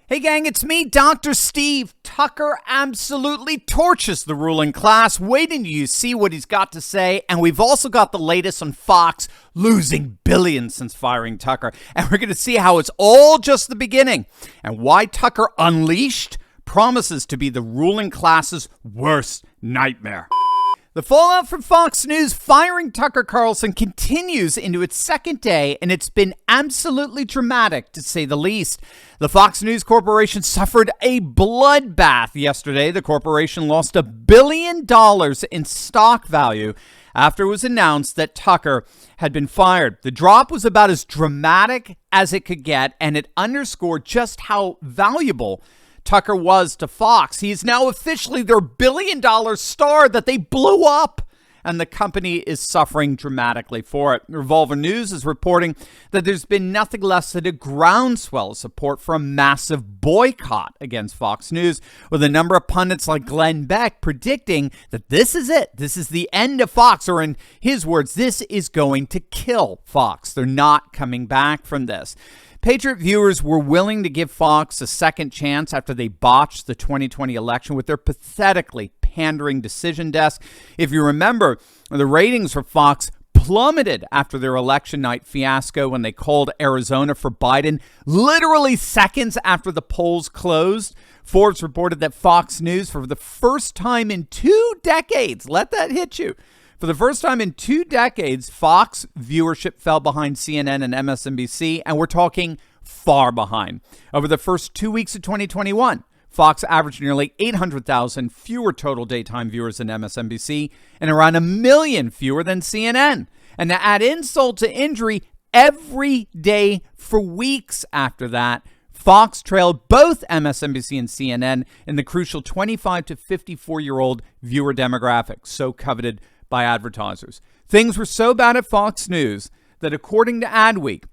Hey gang, it's me, Dr. Steve. Tucker absolutely torches the ruling class. Waiting till you see what he's got to say. And we've also got the latest on Fox losing billions since firing Tucker. And we're going to see how it's all just the beginning. And why Tucker Unleashed promises to be the ruling class's worst nightmare. The fallout from Fox News firing Tucker Carlson continues into its second day, and it's been absolutely dramatic, to say the least. The Fox News Corporation suffered a bloodbath yesterday. The corporation lost $1 billion in stock value after it was announced that Tucker had been fired. The drop was about as dramatic as it could get, and it underscored just how valuable Tucker was to Fox. He is now officially their $1 billion star that they blew up, and the company is suffering dramatically for it. Revolver News is reporting that there's been nothing less than a groundswell of support for a massive boycott against Fox News, with a number of pundits like Glenn Beck predicting that this is it. This is the end of Fox, or in his words, this is going to kill Fox. They're not coming back from this. Patriot viewers were willing to give Fox a second chance after they botched the 2020 election with their pathetically pandering decision desk. If you remember, the ratings for Fox plummeted after their election night fiasco when they called Arizona for Biden literally seconds after the polls closed. Forbes reported that Fox News, for the first time in 2 decades, let that hit you, for the first time in 2 decades, Fox viewership fell behind CNN and MSNBC, and we're talking far behind. Over the first 2 weeks of 2021, Fox averaged nearly 800,000 fewer total daytime viewers than MSNBC and around 1 million fewer than CNN. And to add insult to injury, every day for weeks after that, Fox trailed both MSNBC and CNN in the crucial 25 to 54-year-old viewer demographic, so coveted by advertisers. Things were so bad at Fox News that, according to Adweek,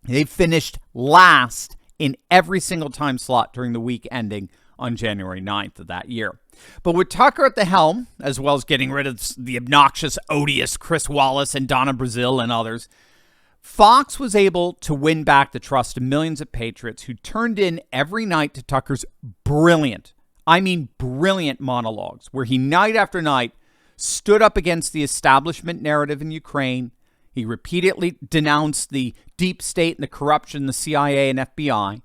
they finished last in every single time slot during the week ending on January 9th of that year. But with Tucker at the helm, as well as getting rid of the obnoxious, odious Chris Wallace and Donna Brazile and others, Fox was able to win back the trust of millions of patriots who turned in every night to Tucker's brilliant monologues, where he night after night stood up against the establishment narrative in Ukraine. He repeatedly denounced the deep state and the corruption in the CIA and FBI.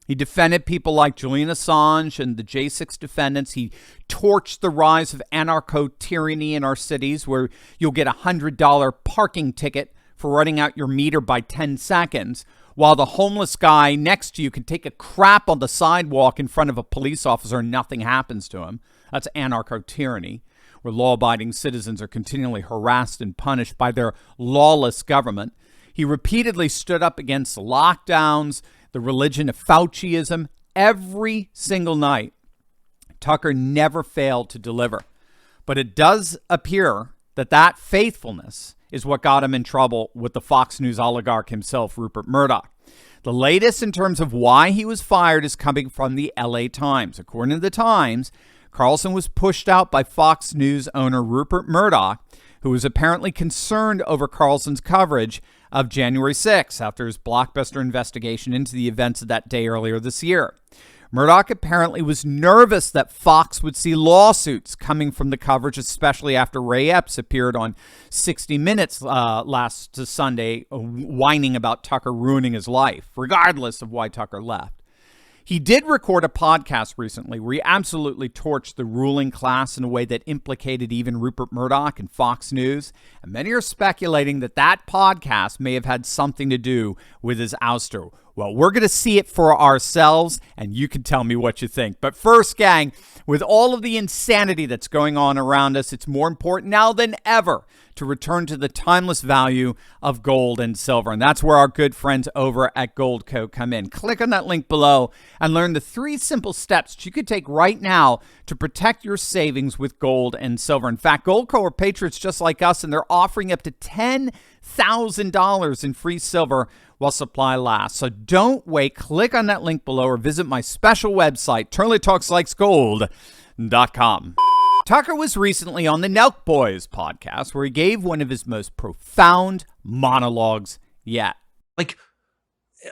He defended people like Julian Assange and the J6 defendants. He torched the rise of anarcho-tyranny in our cities, where you'll get a $100 parking ticket for running out your meter by 10 seconds, while the homeless guy next to you can take a crap on the sidewalk in front of a police officer and nothing happens to him. That's anarcho-tyranny, where law-abiding citizens are continually harassed and punished by their lawless government. He repeatedly stood up against lockdowns, the religion of Fauciism. Every single night, Tucker never failed to deliver. But it does appear that that faithfulness is what got him in trouble with the Fox News oligarch himself, Rupert Murdoch. The latest in terms of why he was fired is coming from the LA Times. According to the Times, Carlson was pushed out by Fox News owner Rupert Murdoch, who was apparently concerned over Carlson's coverage of January 6th after his blockbuster investigation into the events of that day earlier this year. Murdoch apparently was nervous that Fox would see lawsuits coming from the coverage, especially after Ray Epps appeared on 60 Minutes last Sunday, whining about Tucker ruining his life, regardless of why Tucker left. He did record a podcast recently where he absolutely torched the ruling class in a way that implicated even Rupert Murdoch and Fox News. And many are speculating that that podcast may have had something to do with his ouster. Well, we're going to see it for ourselves, and you can tell me what you think. But first, gang, with all of the insanity that's going on around us, it's more important now than ever to return to the timeless value of gold and silver. And that's where our good friends over at Goldco come in. Click on that link below and learn the 3 simple steps that you could take right now to protect your savings with gold and silver. In fact, Goldco are patriots just like us, and they're offering up to $10,000 in free silver while supply lasts. So don't wait. Click on that link below or visit my special website, turleytalkslikesgold.com. Tucker was recently on the Nelk Boys podcast, where he gave one of his most profound monologues yet. Like,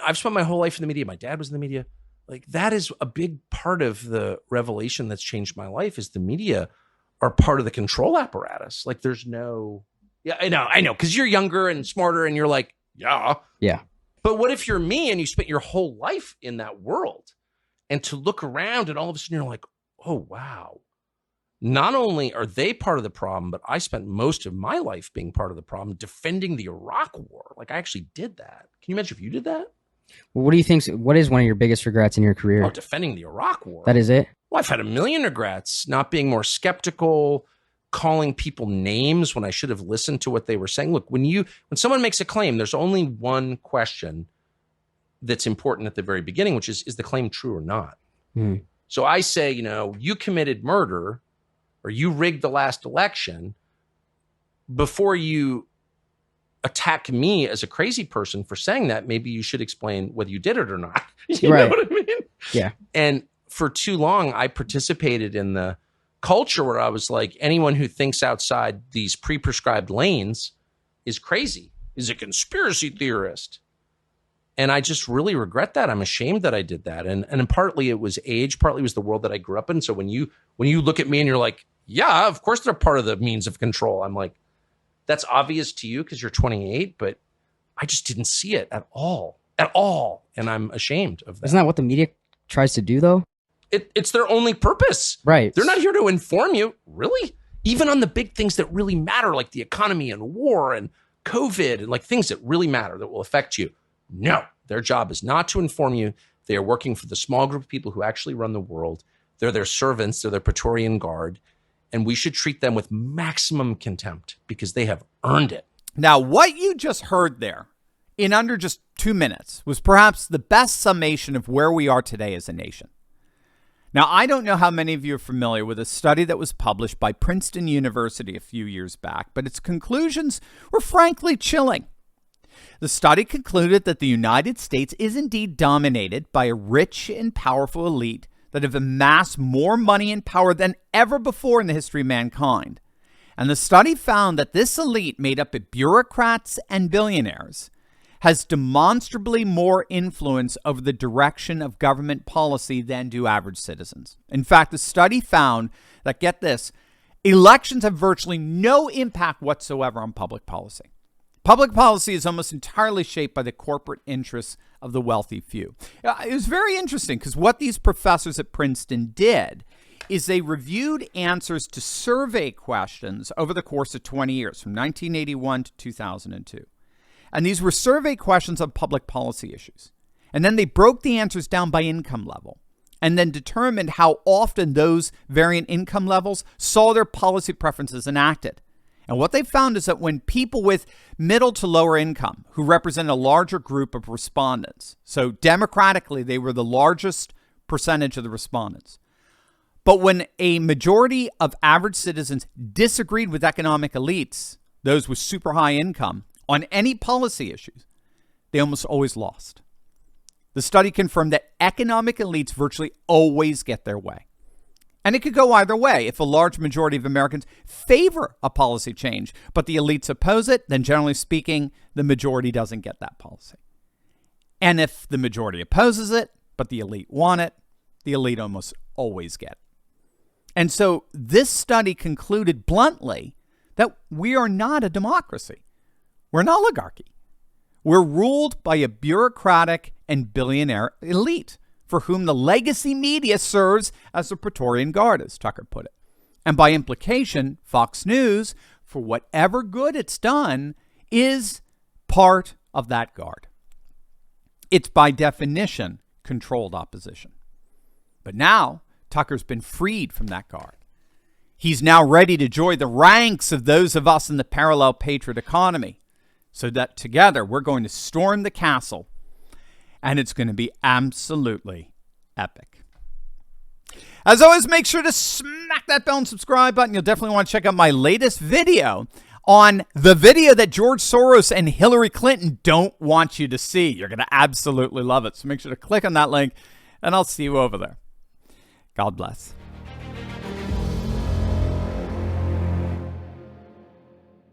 I've spent my whole life in the media. My dad was in the media. Like, that is a big part of the revelation that's changed my life, is the media are part of the control apparatus. Like, there's no, yeah, I know, because you're younger and smarter and you're like, yeah. But what if you're me and you spent your whole life in that world, and to look around and all of a sudden you're like, oh, wow. Not only are they part of the problem, but I spent most of my life being part of the problem, defending the Iraq War. Like, I actually did that. Can you imagine if you did that? Well, what do you think? What is one of your biggest regrets in your career? Oh, defending the Iraq War. That is it? Well, I've had a million regrets, not being more skeptical, calling people names when I should have listened to what they were saying. Look, when someone makes a claim, there's only one question that's important at the very beginning, which is the claim true or not? So I say, you committed murder, or you rigged the last election. Before you attack me as a crazy person for saying that, maybe you should explain whether you did it or not. You know what I mean? Yeah. And for too long, I participated in the culture where I was like, anyone who thinks outside these pre-prescribed lanes is crazy, is a conspiracy theorist. And I just really regret that. I'm ashamed that I did that. And partly it was age, partly it was the world that I grew up in. So when you look at me and you're like, yeah, of course they're part of the means of control, I'm like, that's obvious to you because you're 28, but I just didn't see it at all. And I'm ashamed of that. Isn't that what the media tries to do, though? It's their only purpose. Right. They're not here to inform you. Really? Even on the big things that really matter, like the economy and war and COVID and like things that really matter that will affect you. No, their job is not to inform you. They are working for the small group of people who actually run the world. They're their servants. They're their Praetorian Guard. And we should treat them with maximum contempt because they have earned it. Now, what you just heard there in under just 2 minutes was perhaps the best summation of where we are today as a nation. Now, I don't know how many of you are familiar with a study that was published by Princeton University a few years back, but its conclusions were frankly chilling. The study concluded that the United States is indeed dominated by a rich and powerful elite that have amassed more money and power than ever before in the history of mankind. And the study found that this elite, made up of bureaucrats and billionaires, has demonstrably more influence over the direction of government policy than do average citizens. In fact, the study found that, get this, elections have virtually no impact whatsoever on public policy. Public policy is almost entirely shaped by the corporate interests of the wealthy few. It was very interesting because what these professors at Princeton did is they reviewed answers to survey questions over the course of 20 years, from 1981 to 2002. And these were survey questions on public policy issues. And then they broke the answers down by income level and then determined how often those varying income levels saw their policy preferences enacted. And what they found is that when people with middle to lower income, who represent a larger group of respondents, so democratically, they were the largest percentage of the respondents. But when a majority of average citizens disagreed with economic elites, those with super high income, on any policy issues, they almost always lost. The study confirmed that economic elites virtually always get their way. And it could go either way. If a large majority of Americans favor a policy change, but the elites oppose it, then generally speaking, the majority doesn't get that policy. And if the majority opposes it, but the elite want it, the elite almost always get it. And so this study concluded bluntly that we are not a democracy. We're an oligarchy. We're ruled by a bureaucratic and billionaire elite for whom the legacy media serves as the Praetorian Guard, as Tucker put it. And by implication, Fox News, for whatever good it's done, is part of that guard. It's by definition controlled opposition. But now Tucker's been freed from that guard. He's now ready to join the ranks of those of us in the parallel patriot economy, so that together we're going to storm the castle, and it's going to be absolutely epic. As always, make sure to smack that bell and subscribe button. You'll definitely want to check out my latest video on the video that George Soros and Hillary Clinton don't want you to see. You're going to absolutely love it. So make sure to click on that link, and I'll see you over there. God bless.